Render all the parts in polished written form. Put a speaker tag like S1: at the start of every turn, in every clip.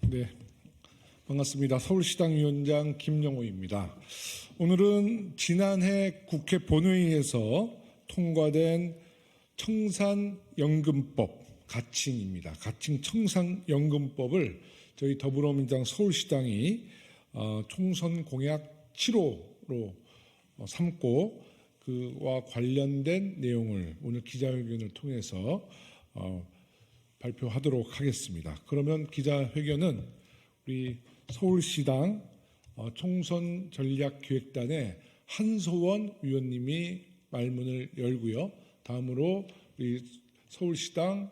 S1: 네, 반갑습니다. 서울시당 위원장 김영호입니다. 오늘은 지난해 국회 본회의에서 통과된 청산연금법 가칭입니다. 가칭 청산연금법을 저희 더불어민주당 서울시당이 총선 공약 7호로 삼고 그와 관련된 내용을 오늘 기자회견을 통해서 발표하도록 하겠습니다. 그러면 기자회견은 우리 서울시당 총선 전략기획단의 한소원 위원님이 말문을 열고요. 다음으로 우리 서울시당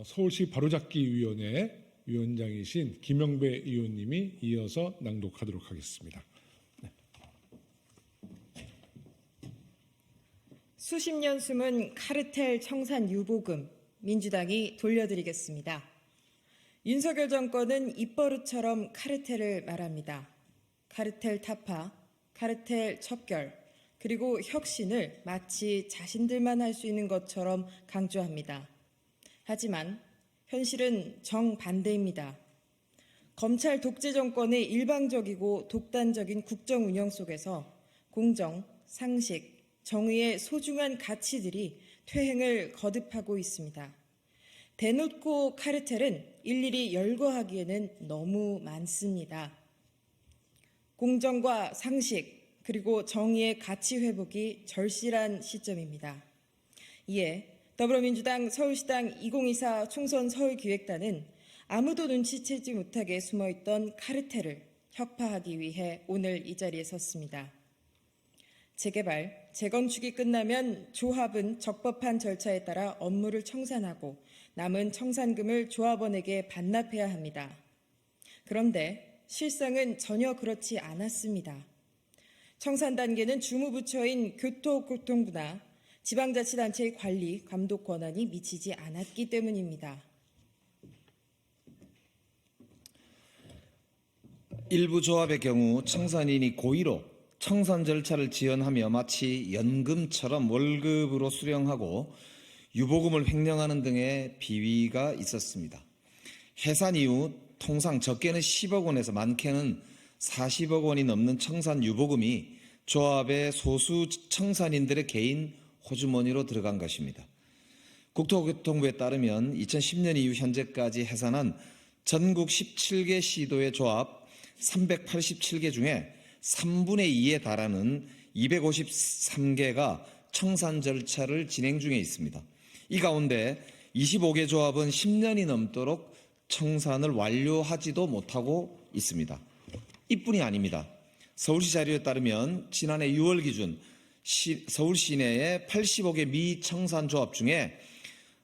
S1: 서울시 바로잡기위원회 위원장이신 김영배 의원님이 이어서 낭독하도록 하겠습니다.
S2: 수십 년 숨은 카르텔 청산 유보금 민주당이 돌려드리겠습니다. 윤석열 정권은 입버릇처럼 카르텔을 말합니다. 카르텔 타파, 카르텔 척결, 그리고 혁신을 마치 자신들만 할 수 있는 것처럼 강조합니다. 하지만 현실은 정반대입니다. 검찰 독재 정권의 일방적이고 독단적인 국정 운영 속에서 공정, 상식, 정의의 소중한 가치들이 퇴행을 거듭하고 있습니다. 대놓고 카르텔은 일일이 열거하기에는 너무 많습니다. 공정과 상식 그리고 정의의 가치 회복이 절실한 시점입니다. 이에 더불어민주당 서울시당 2024 총선 서울기획단은 아무도 눈치채지 못하게 숨어있던 카르텔을 혁파하기 위해 오늘 이 자리에 섰습니다. 재개발, 재건축이 끝나면 조합은 적법한 절차에 따라 업무를 청산하고 남은 청산금을 조합원에게 반납해야 합니다. 그런데 실상은 전혀 그렇지 않았습니다. 청산 단계는 주무부처인 교토교통부나 지방자치단체의 관리, 감독 권한이 미치지 않았기 때문입니다.
S3: 일부 조합의 경우 청산인이 고의로 청산 절차를 지연하며 마치 연금처럼 월급으로 수령하고 유보금을 횡령하는 등의 비위가 있었습니다. 해산 이후 통상 적게는 10억 원에서 많게는 40억 원이 넘는 청산 유보금이 조합의 소수 청산인들의 개인 호주머니로 들어간 것입니다. 국토교통부에 따르면 2010년 이후 현재까지 해산한 전국 17개 시도의 조합 387개 중에 3분의 2에 달하는 253개가 청산 절차를 진행 중에 있습니다. 이 가운데 25개 조합은 10년이 넘도록 청산을 완료하지도 못하고 있습니다. 이뿐이 아닙니다. 서울시 자료에 따르면 지난해 6월 기준 서울 시내의 85개 미청산 조합 중에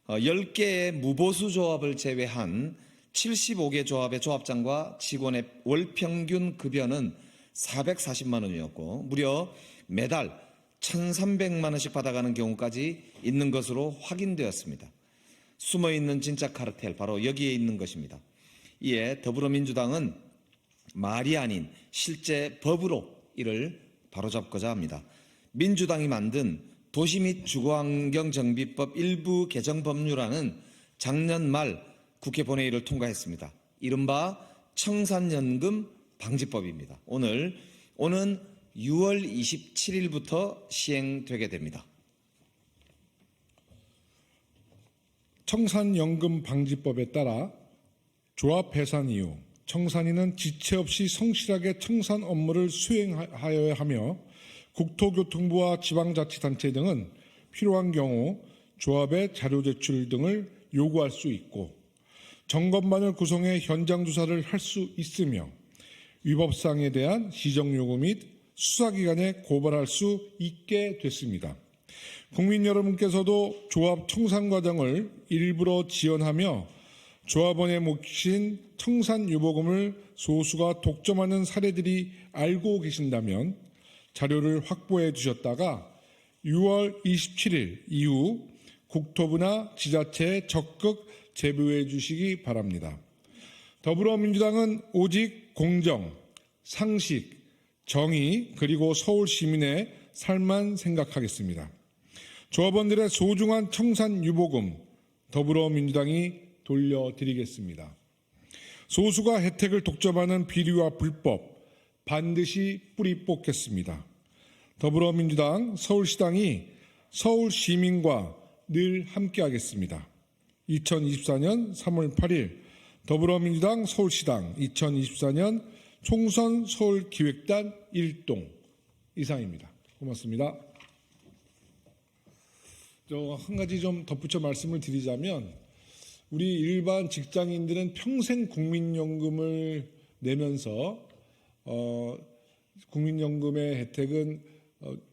S3: 10개의 무보수 조합을 제외한 75개 조합의 조합장과 직원의 월 평균 급여는 440만 원이었고 무려 매달 1,300만 원씩 받아가는 경우까지 있는 것으로 확인되었습니다. 숨어있는 진짜 카르텔 바로 여기에 있는 것입니다. 이에 더불어민주당은 말이 아닌 실제 법으로 이를 바로잡고자 합니다. 민주당이 만든 도시 및 주거환경정비법 일부 개정 법률안은 작년 말 국회 본회의를 통과했습니다. 이른바 청산연금 방지법입니다. 오는 6월 27일부터 시행되게 됩니다.
S1: 청산연금 방지법에 따라 조합 해산 이후 청산인은 지체 없이 성실하게 청산 업무를 수행하여야 하며 국토교통부와 지방자치단체 등은 필요한 경우 조합의 자료 제출 등을 요구할 수 있고 점검반을 구성해 현장 조사를 할 수 있으며 위법사항에 대한 시정요구 및 수사기관에 고발할 수 있게 됐습니다. 국민 여러분께서도 조합 청산 과정을 일부러 지연하며 조합원의 몫인 청산 유보금을 소수가 독점하는 사례들이 알고 계신다면 자료를 확보해 주셨다가 6월 27일 이후 국토부나 지자체에 적극 제보해 주시기 바랍니다. 더불어민주당은 오직 공정, 상식, 정의 그리고 서울 시민의 삶만 생각하겠습니다. 조합원들의 소중한 청산 유보금 더불어민주당이 돌려드리겠습니다. 소수가 혜택을 독점하는 비리와 불법 반드시 뿌리 뽑겠습니다. 더불어민주당 서울시당이 서울 시민과 늘 함께하겠습니다. 2024년 3월 8일 더불어민주당 서울시당 2024년 총선 서울기획단 1동 이상입니다. 고맙습니다. 한 가지 좀 덧붙여 말씀을 드리자면 우리 일반 직장인들은 평생 국민연금을 내면서 국민연금의 혜택은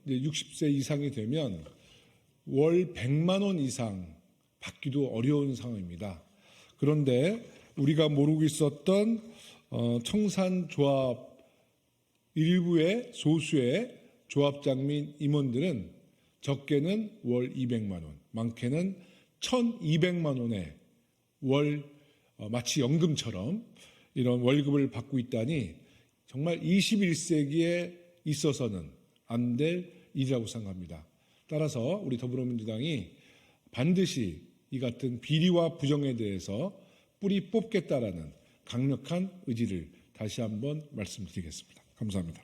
S1: 60세 이상이 되면 월 100만 원 이상 받기도 어려운 상황입니다. 그런데 우리가 모르고 있었던 청산조합 일부의 소수의 조합장 및 임원들은 적게는 월 200만 원, 많게는 1,200만 원의 월 마치 연금처럼 이런 월급을 받고 있다니 정말 21세기에 있어서는 안 될 일이라고 생각합니다. 따라서 우리 더불어민주당이 반드시 이 같은 비리와 부정에 대해서 뿌리 뽑겠다라는 강력한 의지를 다시 한번 말씀드리겠습니다. 감사합니다.